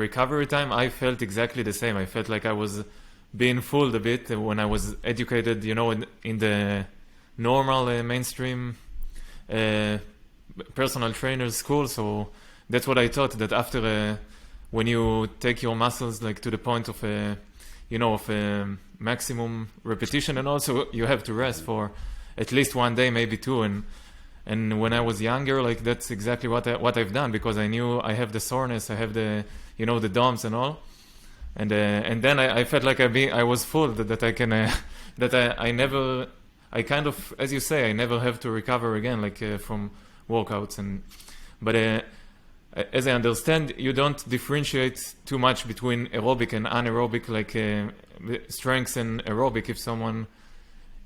recovery time, I felt exactly the same. I felt like I was being fooled a bit when I was educated, in the normal mainstream personal trainer school. So that's what I thought, that after when you take your muscles like to the point of maximum repetition, and also you have to rest for at least one day, maybe two. And when I was younger, like that's exactly what I've done, because I knew I have the soreness, I have the the DOMS and all, and then I felt like I was fooled that I can that I never, I kind of, as you say, I never have to recover again, like from workouts. But as I understand, you don't differentiate too much between aerobic and anaerobic, like strength and aerobic. If someone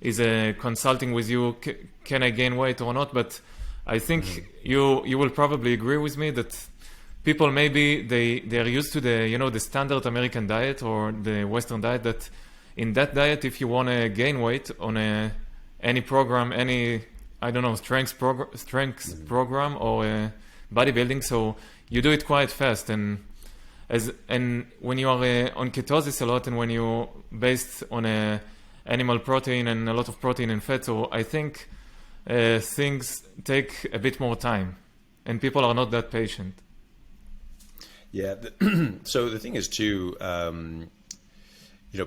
is consulting with you, can I gain weight or not? But I think you will probably agree with me that people, maybe they are used to the the standard American diet or the Western diet, that in that diet, if you want to gain weight on any program, any, I don't know, strength program or bodybuilding, so you do it quite fast. And when you are on ketosis a lot, and when you based on animal protein and a lot of protein and fat, so I think things take a bit more time, and people are not that patient. Yeah. So the thing is too,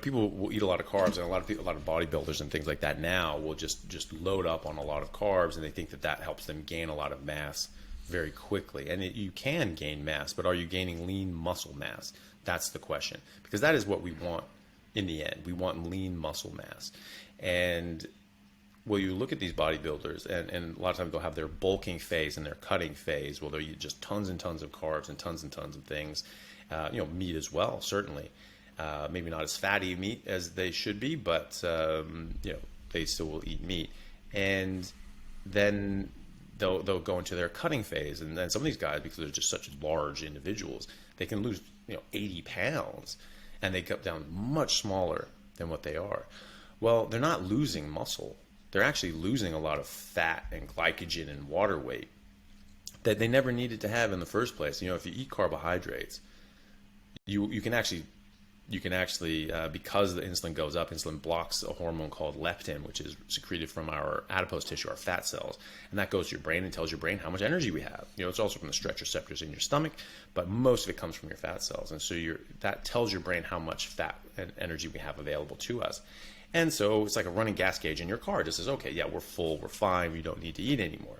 people will eat a lot of carbs, and a lot of bodybuilders and things like that now will just load up on a lot of carbs, and they think that helps them gain a lot of mass very quickly. And you can gain mass, but are you gaining lean muscle mass? That's the question, because that is what we want in the end. We want lean muscle mass. And well, you look at these bodybuilders, and a lot of times they'll have their bulking phase and their cutting phase. Well, they'll eat just tons and tons of carbs and tons of things, meat as well, certainly. Maybe not as fatty meat as they should be, but they still will eat meat. And then they'll go into their cutting phase, and then some of these guys, because they're just such large individuals, they can lose 80 pounds, and they cut down much smaller than what they are. Well, they're not losing muscle. They're actually losing a lot of fat and glycogen and water weight that they never needed to have in the first place. If you eat carbohydrates, you can actually because the insulin goes up, insulin blocks a hormone called leptin, which is secreted from our adipose tissue, our fat cells, and that goes to your brain and tells your brain how much energy we have. It's also from the stretch receptors in your stomach, but most of it comes from your fat cells, and so that tells your brain how much fat and energy we have available to us. And so it's like a running gas gauge in your car. It just says, okay, yeah, we're full, we're fine, we don't need to eat anymore.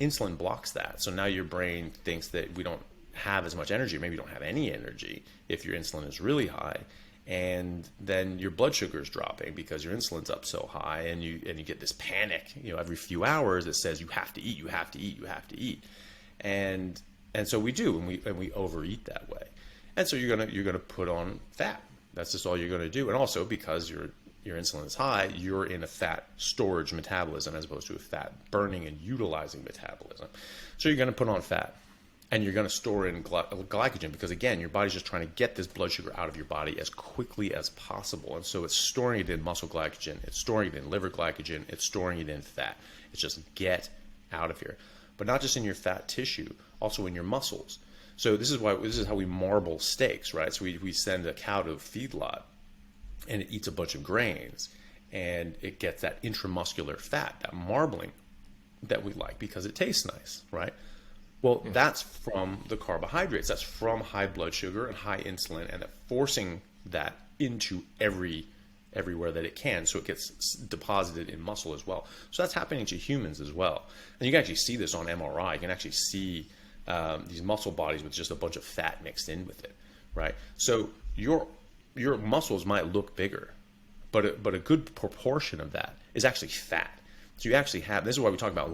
Insulin blocks that, so now your brain thinks that we don't have as much energy, maybe you don't have any energy if your insulin is really high, and then your blood sugar is dropping because your insulin's up so high, and you get this panic every few hours that says you have to eat, and so we do, and we overeat that way, and so you're gonna put on fat. That's just all you're going to do. And also because your insulin is high, you're in a fat storage metabolism as opposed to a fat burning and utilizing metabolism. So you're going to put on fat, and you're going to store in glycogen, because again, your body's just trying to get this blood sugar out of your body as quickly as possible. And so it's storing it in muscle glycogen, it's storing it in liver glycogen, it's storing it in fat. It's just get out of here. But not just in your fat tissue, also in your muscles. So this is how we marble steaks, right? So we send a cow to a feedlot, and it eats a bunch of grains, and it gets that intramuscular fat, that marbling that we like because it tastes nice, right? Well, that's from the carbohydrates. That's from high blood sugar and high insulin, and forcing that into everywhere that it can, so it gets deposited in muscle as well. So that's happening to humans as well. And you can actually see this on MRI. You can actually see these muscle bodies with just a bunch of fat mixed in with it, right? So your muscles might look bigger, but a good proportion of that is actually fat. So you actually have, this is why we talk about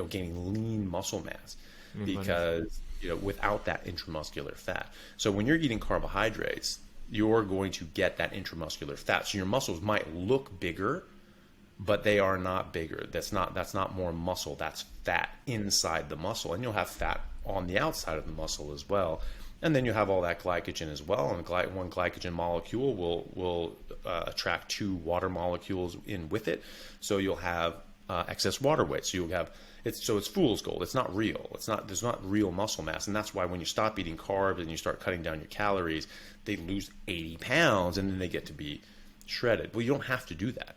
gaining lean muscle mass, because without that intramuscular fat. So when you're eating carbohydrates, you're going to get that intramuscular fat. So your muscles might look bigger, but they are not bigger. That's not more muscle. That's fat inside the muscle, and you'll have fat on the outside of the muscle as well. And then you have all that glycogen as well, and one glycogen molecule will attract two water molecules in with it. So you'll have excess water weight. So you'll have it's fool's gold. It's not real. There's not real muscle mass, and that's why when you stop eating carbs and you start cutting down your calories, they lose 80 pounds and then they get to be shredded. Well, you don't have to do that.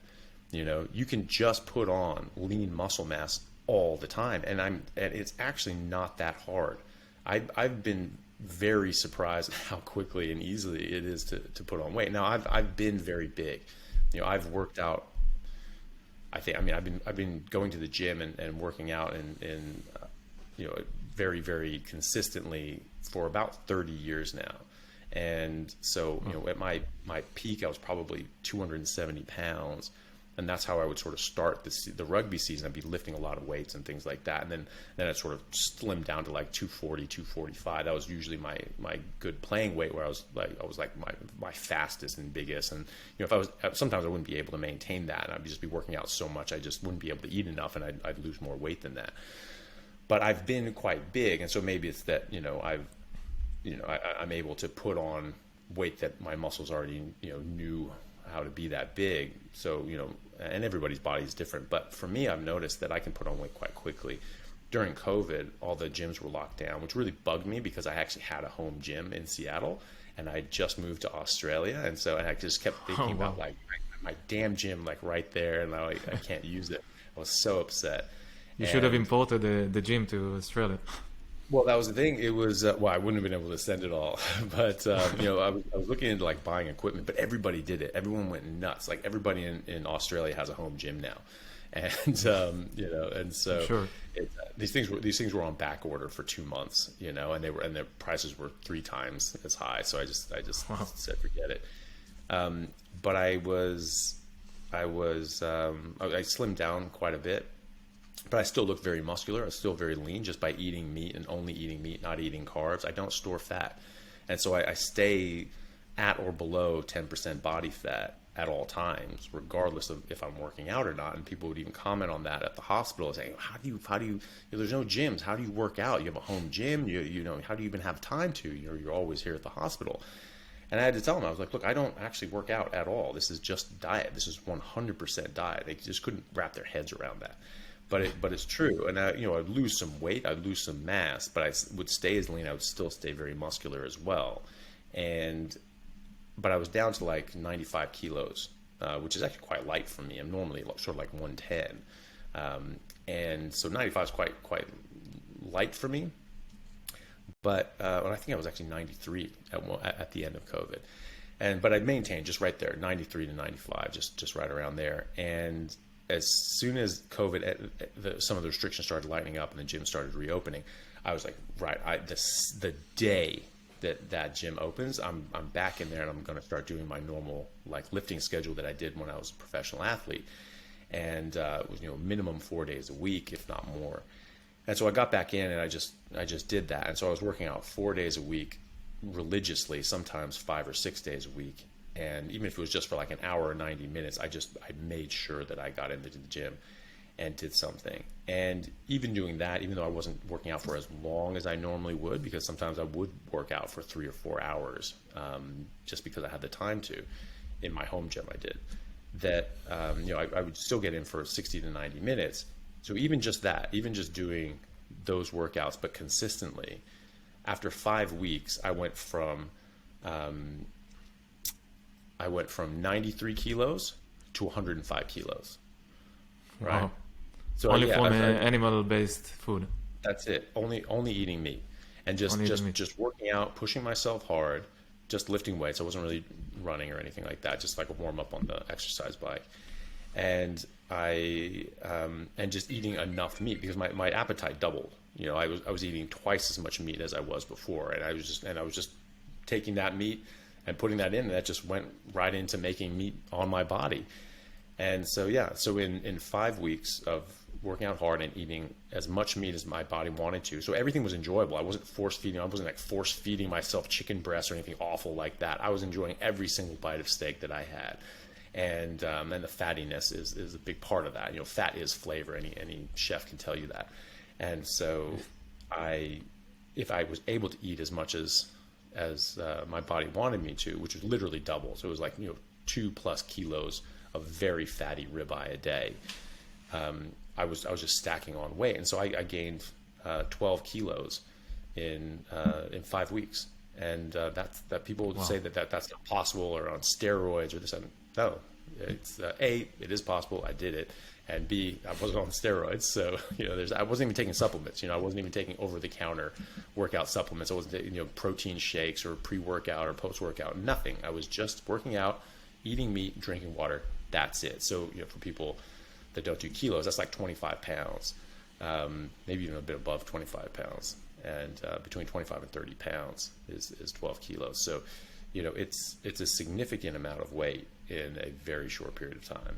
You can just put on lean muscle mass all the time, and it's actually not that hard. I've been very surprised at how quickly and easily it is to put on weight. Now I've been very big. I've worked out. I've been going to the gym and working out and very, very consistently for about 30 years now. And so, at my peak, I was probably 270 pounds. And that's how I would sort of start the rugby season. I'd be lifting a lot of weights and things like that. And then I'd sort of slimmed down to like 240, 245. That was usually my good playing weight, where I was like my fastest and biggest. And sometimes I wouldn't be able to maintain that, and I'd just be working out so much I just wouldn't be able to eat enough, and I'd lose more weight than that. But I've been quite big, and so maybe it's that I'm able to put on weight that my muscles already knew how to be that big. So and everybody's body is different, but for me, I've noticed that I can put on weight quite quickly. During COVID, all the gyms were locked down, which really bugged me because I actually had a home gym in Seattle, and I just moved to Australia, and I just kept thinking about like my damn gym like right there, and I can't use it. I was so upset. You should have imported the gym to Australia. Well, that was the thing. It was I wouldn't have been able to send it all, but I was looking into like buying equipment, but everybody did it. Everyone went nuts. Like everybody in Australia has a home gym now, and and so sure. These things were on back order for 2 months, and their prices were 3 times as high. So I just Wow. said forget it. But I slimmed down quite a bit. But I still look very muscular. I'm still very lean just by eating meat and only eating meat, not eating carbs. I don't store fat. And so I stay at or below 10% body fat at all times, regardless of if I'm working out or not. And people would even comment on that at the hospital, saying, how do you there's no gyms. How do you work out? You have a home gym. How do you even have time to? You're always here at the hospital. And I had to tell them, I was like, look, I don't actually work out at all. This is just diet. This is 100% diet. They just couldn't wrap their heads around that. But it's true, and I'd lose some weight, I'd lose some mass, but I would stay as lean. I would still stay very muscular as well, but I was down to like 95 kilos, which is actually quite light for me. I'm normally sort of like 110, and so 95 is quite light for me. But I think I was actually 93 at the end of COVID, but I'd maintained just right there, 93 to 95, just right around there, and as soon as COVID, some of the restrictions started lightening up and the gym started reopening, I was like, right, the day that gym opens, I'm back in there, and I'm going to start doing my normal like lifting schedule that I did when I was a professional athlete, and it was minimum 4 days a week, if not more. And so I got back in, and I just did that, and so I was working out 4 days a week religiously, sometimes 5 or 6 days a week. And even if it was just for like an hour or 90 minutes, I made sure that I got into the gym and did something. And even doing that, even though I wasn't working out for as long as I normally would, because sometimes I would work out for 3 or 4 hours, just because I had the time to. In my home gym, I did that. I would still get in for 60 to 90 minutes. So even just that, even just doing those workouts, but consistently, after 5 weeks, I went from 93 kilos to 105 kilos. Right. Wow. So only from animal-based food. That's it. Only eating meat, and just working out, pushing myself hard, just lifting weights. I wasn't really running or anything like that. Just like a warm up on the exercise bike, and just eating enough meat because my appetite doubled. I was eating twice as much meat as I was before, and I was just taking that meat and putting that in, and that just went right into making meat on my body. And so in 5 weeks of working out hard and eating as much meat as my body wanted to, so everything was enjoyable. I wasn't force feeding myself chicken breast or anything awful like that. I was enjoying every single bite of steak that I had, and the fattiness is a big part of that. Fat is flavor. Any chef can tell you that. And so if I was able to eat as much as my body wanted me to, which was literally double. So it was like, 2+ kilos of very fatty ribeye a day. was just stacking on weight, and so I gained 12 kilos in 5 weeks. And that people say that's not possible, or on steroids or this. No, it's A, it is possible. I did it, and B, I wasn't on steroids, so I wasn't even taking supplements. I wasn't even taking over-the-counter workout supplements. I wasn't taking protein shakes or pre-workout or post-workout. Nothing. I was just working out, eating meat, drinking water. That's it. So for people that don't do kilos, that's like 25 pounds, maybe even a bit above 25 pounds. And between 25 and 30 pounds is 12 kilos. So, it's a significant amount of weight in a very short period of time.